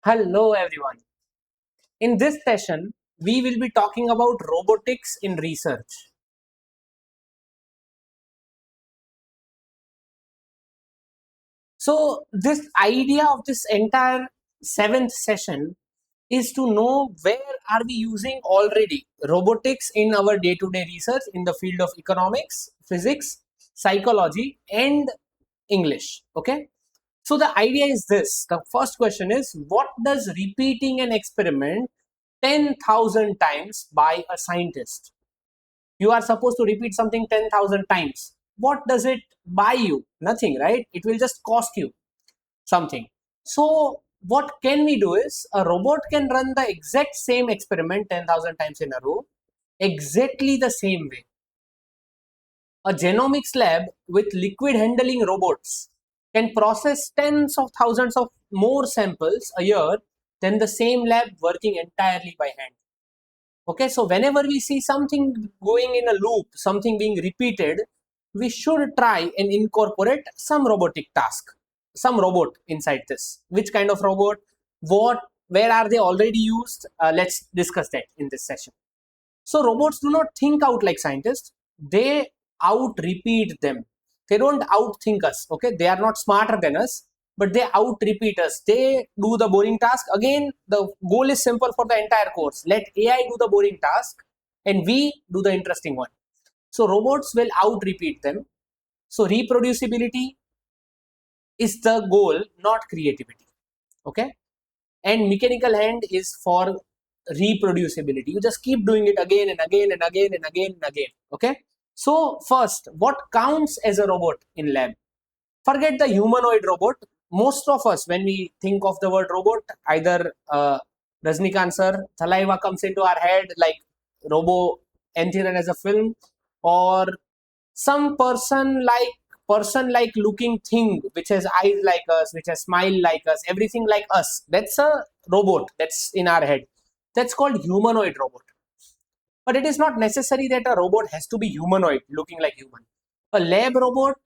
Hello everyone. In this session, we will be talking about robotics in research. So, this idea of this entire seventh session is to know where are we using already robotics in our day-to-day research in the field of economics, physics, psychology, and English. Okay. So the idea is this. The first question is, what does repeating an experiment 10,000 times by a scientist? You are supposed to repeat something 10,000 times. What does it buy you? Nothing, right? It will just cost you something. So what can we do is a robot can run the exact same experiment 10,000 times in a row, exactly the same way. A genomics lab with liquid handling robots can process tens of thousands of more samples a year than the same lab working entirely by hand. Okay, so whenever we see something going in a loop, something being repeated, we should try and incorporate some robotic task, some robot inside this. Which kind of robot? What? Where are they already used? Let's discuss that in this session. So robots do not think out like scientists. They out repeat them. They don't outthink us. Okay, they are not smarter than us, but they out repeat us. They do the boring task. Again, the goal is simple for the entire course. Let AI do the boring task and we do the interesting one. So robots will out repeat them. So reproducibility is the goal, not creativity. Okay, and mechanical hand is for reproducibility. You just keep doing it again and again and again and again and again. Okay, so first, what counts as a robot in lab? Forget the humanoid robot. Most of us, when we think of the word robot, either Rajnikant sir saliva comes into our head like Robo Antiran as a film, or some person like looking thing which has eyes like us, which has smile like us, everything like us. That's a robot that's in our head. That's called humanoid robot. But it is not necessary that a robot has to be humanoid, looking like human. A lab robot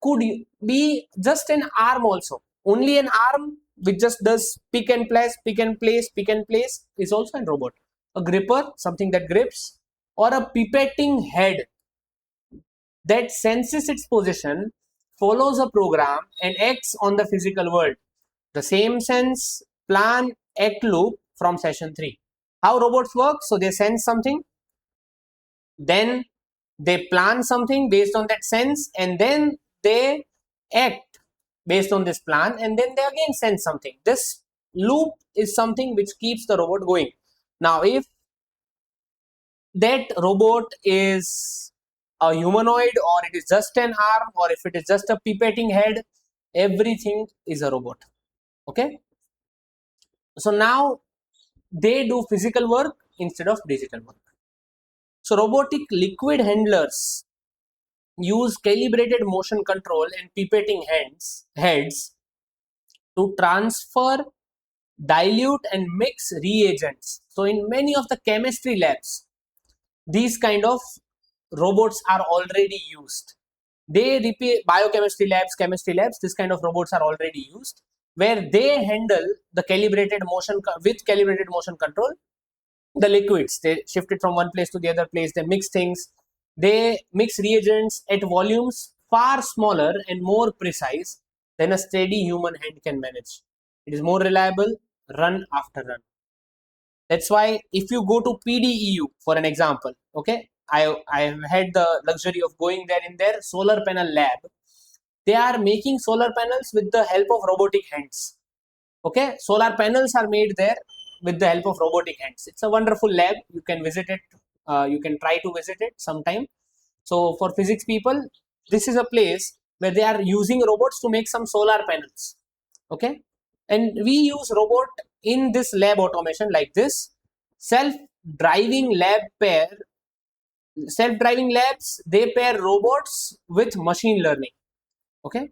could be just an arm also. Only an arm which just does pick and place, pick and place, pick and place is also a robot. A gripper, something that grips, or a pipetting head that senses its position, follows a program, and acts on the physical world. The same sense, plan, act loop from session 3. How robots work? So they sense something, then they plan something based on that sense, and then they act based on this plan, and then they again sense something. This loop is something which keeps the robot going. Now, if that robot is a humanoid, or it is just an arm, or if it is just a pipetting head, everything is a robot. Okay, so now they do physical work instead of digital work. So robotic liquid handlers use calibrated motion control and pipetting heads to transfer, dilute, and mix reagents. So in many of the chemistry labs, these kind of robots are already used. They repeat biochemistry labs, chemistry labs, this kind of robots are already used, where they handle the calibrated motion with calibrated motion control, the liquids. They shift it from one place to the other place. They mix things. They mix reagents at volumes far smaller and more precise than a steady human hand can manage. It is more reliable, run after run. That's why if you go to PDEU for an example, okay, I have had the luxury of going there in their solar panel lab. They are making solar panels with the help of robotic hands. Okay, solar panels are made there with the help of robotic hands. It's a wonderful lab. You can visit it. You can try to visit it sometime. So for physics people, this is a place where they are using robots to make some solar panels. Okay, and we use robot in this lab automation like this. Self-driving lab pair Self-driving labs, they pair robots with machine learning. Okay,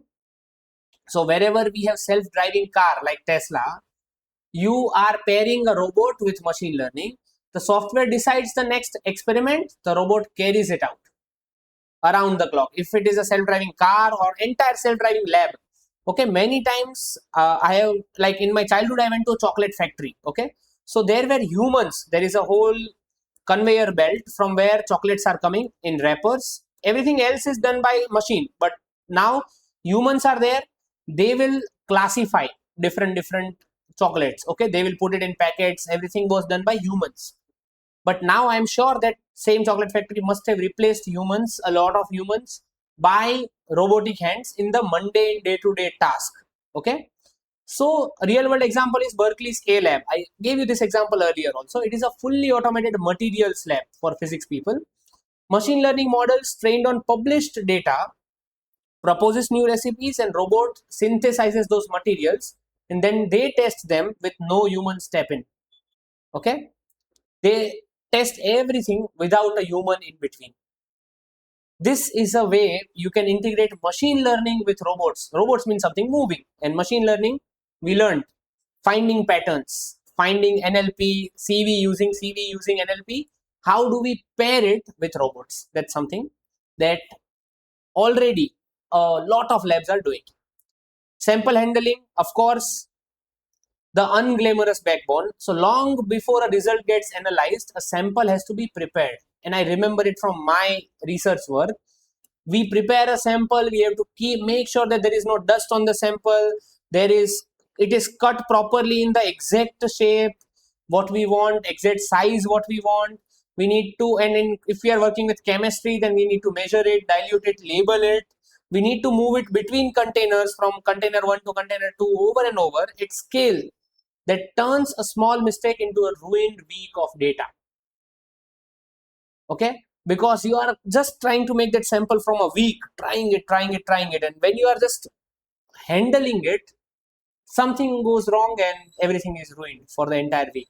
so wherever we have self-driving car like Tesla, you are pairing a robot with machine learning. The software decides the next experiment, the robot carries it out around the clock. If it is a self-driving car or entire self-driving lab, Okay, many times I have, like in my childhood I went to a chocolate factory. Okay, so there were humans, there is a whole conveyor belt from where chocolates are coming in wrappers. Everything else is done by machine, but now humans are there. They will classify different chocolates. Okay, they will put it in packets. Everything was done by humans. But now I'm sure that same chocolate factory must have replaced humans, a lot of humans, by robotic hands in the mundane day-to-day task. Okay, so a real world example is Berkeley's A Lab. I gave you this example earlier also. It is a fully automated materials lab for physics people. Machine learning models trained on published data proposes new recipes, and robot synthesizes those materials, and then they test them with no human step in. Okay, they test everything without a human in between. This is a way you can integrate machine learning with robots. Robots mean something moving, and machine learning, we learned finding patterns, finding NLP, CV using NLP. How do we pair it with robots? That's something that already a lot of labs are doing. Sample handling, of course, the unglamorous backbone. So long before a result gets analyzed, a sample has to be prepared. And I remember it from my research work. We prepare a sample, we have to make sure that there is no dust on the sample, it is cut properly in the exact shape what we want, exact size what we want. We need to, if we are working with chemistry, then we need to measure it, dilute it, label it. We need to move it between containers from container 1 to container 2 over and over at scale that turns a small mistake into a ruined week of data. Okay, because you are just trying to make that sample from a week, trying it, and when you are just handling it, something goes wrong and everything is ruined for the entire week.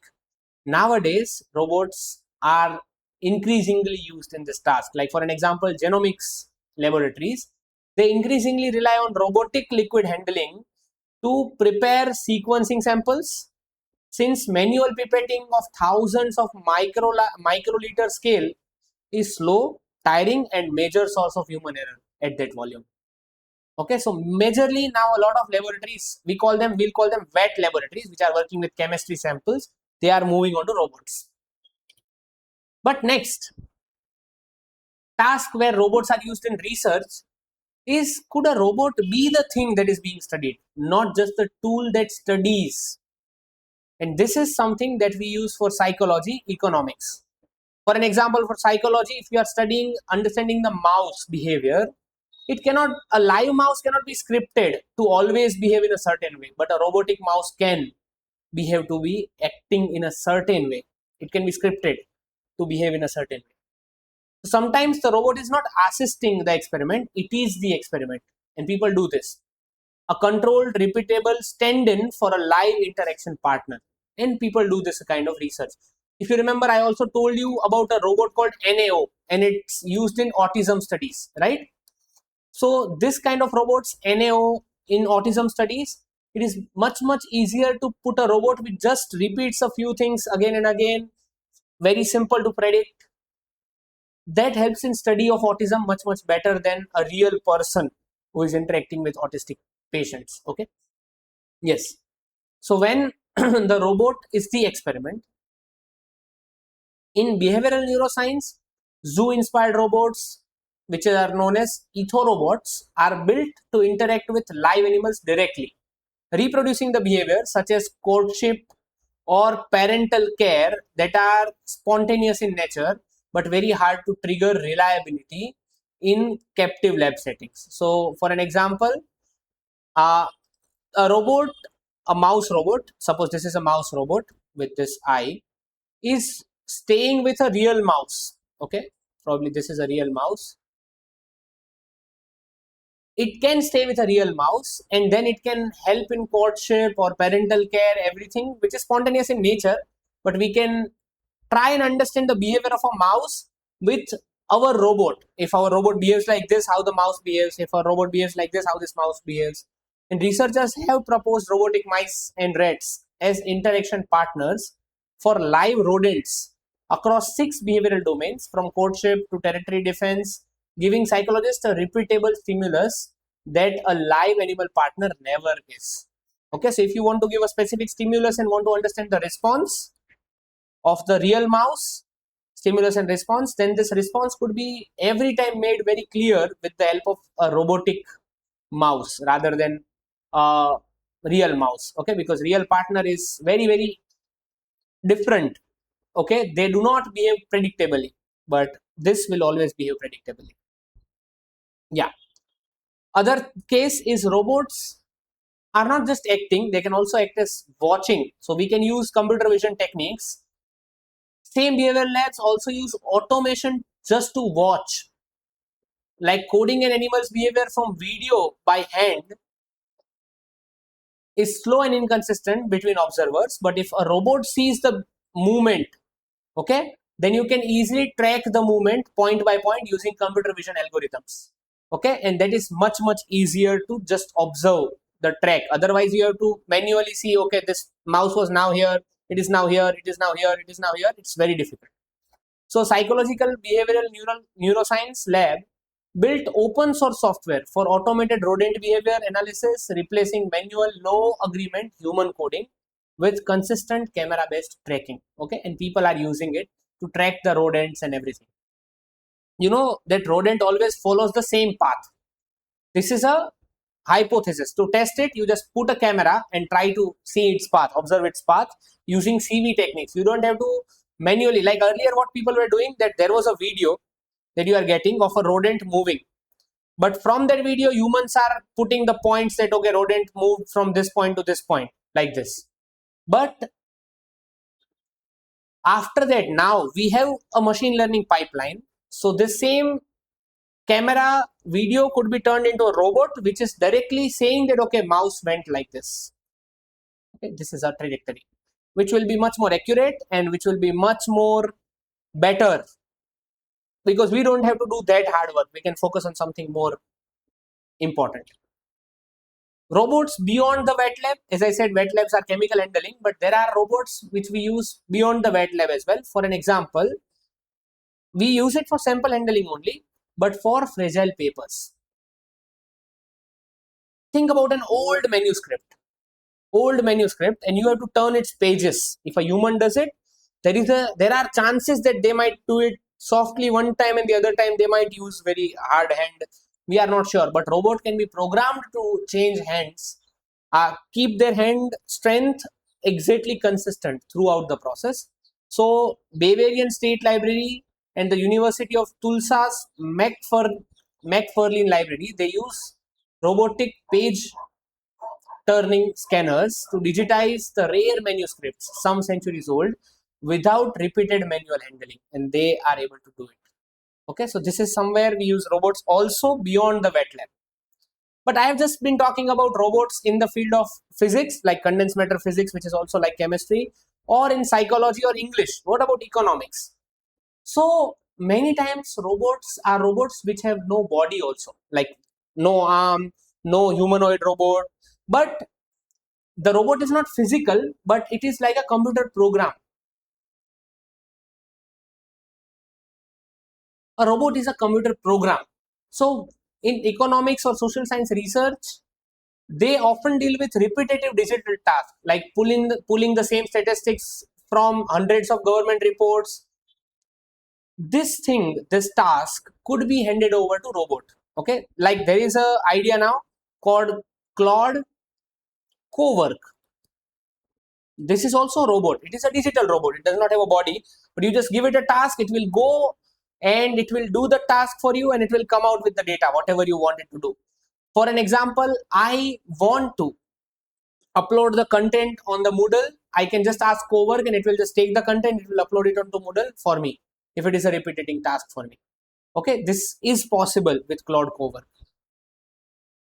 Nowadays robots are increasingly used in this task. Like for an example, genomics laboratories, they increasingly rely on robotic liquid handling to prepare sequencing samples. Since manual pipetting of thousands of microliter scale is slow, tiring, and major source of human error at that volume. Okay, so majorly now a lot of laboratories, we'll call them wet laboratories, which are working with chemistry samples. They are moving on to robots. But next task where robots are used in research is, could a robot be the thing that is being studied, not just the tool that studies? And this is something that we use for psychology, economics. For an example, for psychology, if you are studying, understanding the mouse behavior, a live mouse cannot be scripted to always behave in a certain way, but a robotic mouse can behave to be acting in a certain way. It can be scripted to behave in a certain way. Sometimes the robot is not assisting the experiment, it is the experiment. And people do this. A controlled, repeatable stand-in for a live interaction partner. And people do this kind of research. If you remember, I also told you about a robot called NAO, and it's used in autism studies, right? So this kind of robots, NAO, in autism studies, it is much easier to put a robot which just repeats a few things again and again, very simple to predict. That helps in study of autism much better than a real person who is interacting with autistic patients. Okay, yes. So when the robot is the experiment, in behavioral neuroscience, zoo inspired robots, which are known as ethorobots, are built to interact with live animals directly, reproducing the behavior such as courtship or parental care that are spontaneous in nature but very hard to trigger reliability in captive lab settings. So for an example, uh, a robot, a mouse robot, suppose this is a mouse robot with this eye, is staying with a real mouse. Okay, probably this is a real mouse. It can stay with a real mouse, and then it can help in courtship or parental care, everything which is spontaneous in nature, but we can try and understand the behavior of a mouse with our robot. If our robot behaves like this, how the mouse behaves. If our robot behaves like this, how this mouse behaves. And researchers have proposed robotic mice and rats as interaction partners for live rodents across 6 behavioral domains, from courtship to territory defense, giving psychologists a repeatable stimulus that a live animal partner never is. Okay, so if you want to give a specific stimulus and want to understand the response of the real mouse, stimulus and response, then this response could be every time made very clear with the help of a robotic mouse rather than a real mouse. Okay, because real partner is very, very different. Okay, they do not behave predictably, but this will always behave predictably. Yeah. Other case is robots are not just acting, they can also act as watching. So we can use computer vision techniques. Same behavior labs also use automation just to watch. Like coding an animal's behavior from video by hand is slow and inconsistent between observers, but if a robot sees the movement, okay, then you can easily track the movement point by point using computer vision algorithms. Okay, and that is much, much easier to just observe the track. Otherwise you have to manually see, okay, this mouse was now here, it is now here, it is now here, it is now here. It's very difficult. So psychological behavioral neuroscience lab built open source software for automated rodent behavior analysis, replacing manual low agreement human coding with consistent camera based tracking. Okay, and people are using it to track the rodents and everything. You know that rodent always follows the same path. This is a hypothesis. To test it, you just put a camera and try to see its path, observe its path using CV techniques. You don't have to manually, like earlier what people were doing, that there was a video that you are getting of a rodent moving, but from that video humans are putting the points that, okay, rodent moved from this point to this point like this. But after that, now we have a machine learning pipeline, so this same camera video could be turned into a robot which is directly saying that, okay, mouse went like this. Okay, this is our trajectory, which will be much more accurate and which will be much more better, because we don't have to do that hard work. We can focus on something more important. Robots beyond the wet lab, as I said, wet labs are chemical handling, but there are robots which we use beyond the wet lab as well. For an example, we use it for sample handling only, but for fragile papers. Think about an old manuscript, and you have to turn its pages. If a human does it, there are chances that they might do it softly one time and the other time they might use very hard hand. We are not sure, but robot can be programmed to change hands, keep their hand strength exactly consistent throughout the process. So Bavarian State Library and the University of Tulsa's McFarlane Library, they use robotic page turning scanners to digitize the rare manuscripts, some centuries old, without repeated manual handling, and they are able to do it. Okay, so this is somewhere we use robots also beyond the wet lab. But I have just been talking about robots in the field of physics, like condensed matter physics, which is also like chemistry, or in psychology or English. What about economics? So many times robots are robots which have no body also, like no arm, no humanoid robot, but the robot is not physical, but it is like a computer program. A robot is a computer program. So in economics or social science research, they often deal with repetitive digital tasks like pulling the same statistics from hundreds of government reports. This task could be handed over to robot. Okay, like there is a idea now called Claude Cowork. This is also a robot. It is a digital robot. It does not have a body, but you just give it a task, it will go and it will do the task for you and it will come out with the data, whatever you want it to do. For an example, I want to upload the content on the Moodle. I can just ask Cowork and it will just take the content, it will upload it onto Moodle for me if it is a repeating task for me. Okay, this is possible with Claude Cowork.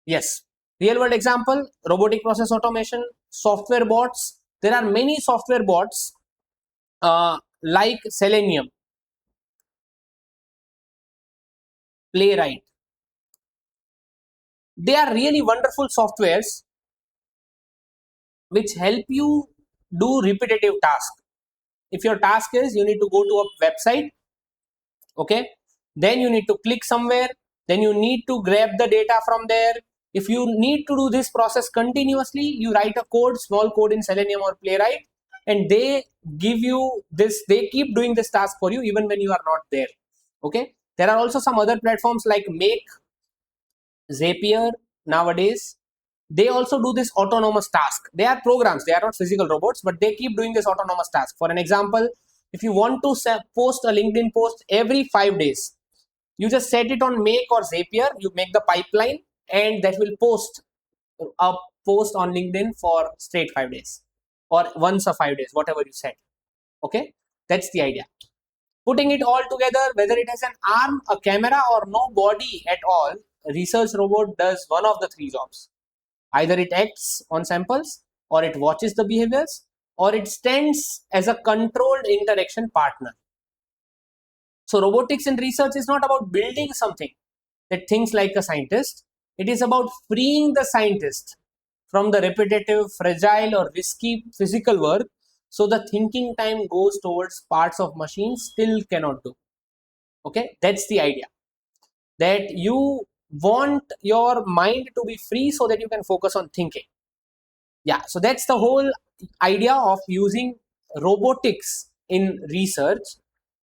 Yes. Real world example, robotic process automation, software bots. There are many software bots like Selenium, Playwright. They are really wonderful softwares which help you do repetitive tasks. If your task is you need to go to a website, okay, then you need to click somewhere, then you need to grab the data from there. If you need to do this process continuously, you write a code, small code in Selenium or Playwright, and they give you this, they keep doing this task for you even when you are not there. Okay. There are also some other platforms like Make, Zapier nowadays. They also do this autonomous task. They are programs, they are not physical robots, but they keep doing this autonomous task. For an example, if you want to post a LinkedIn post every 5 days, you just set it on Make or Zapier, you make the pipeline, and that will post a post on LinkedIn for straight 5 days or once a 5 days, whatever you set. Okay, that's the idea. Putting it all together, whether it has an arm, a camera, or no body at all, a research robot does one of the three jobs. Either it acts on samples, or it watches the behaviors, or it stands as a controlled interaction partner. So robotics in research is not about building something that thinks like a scientist. It is about freeing the scientist from the repetitive, fragile, or risky physical work, so the thinking time goes towards parts of machines still cannot do. Okay, that's the idea. That you want your mind to be free so that you can focus on thinking. Yeah, so that's the whole idea of using robotics in research.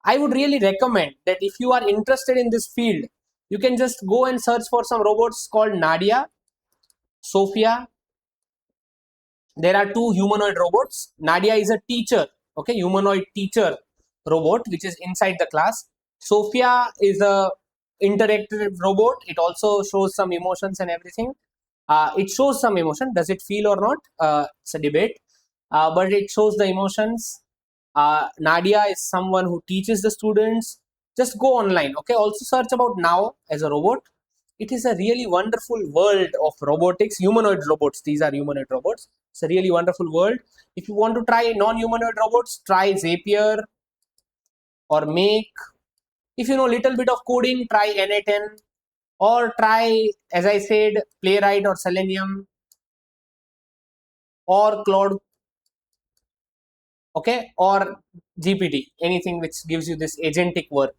I would really recommend that if you are interested in this field, you can just go and search for some robots called Nadia, Sophia. There are two humanoid robots. Nadia is a teacher, okay, humanoid teacher robot, which is inside the class. Sophia is a interactive robot. It also shows some emotions and everything. It shows some emotion. Does it feel or not? It's a debate. But it shows the emotions. Nadia is someone who teaches the students. Just go online, okay? Also search about Now as a robot. It is a really wonderful world of robotics, humanoid robots. These are humanoid robots. It's a really wonderful world. If you want to try non-humanoid robots, try Zapier or Make. If you know a little bit of coding, try N8N, or try, as I said, Playwright or Selenium or Claude, okay, or GPT, anything which gives you this agentic work.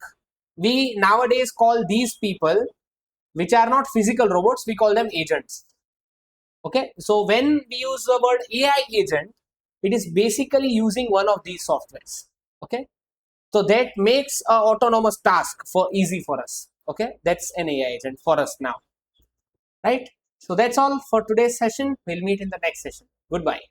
We nowadays call these people, which are not physical robots, we call them agents. Okay, so when we use the word AI agent, it is basically using one of these softwares. Okay, so that makes a autonomous task for easy for us. Okay, that's an AI agent for us now, right? So that's all for today's session. We'll meet in the next session. Goodbye.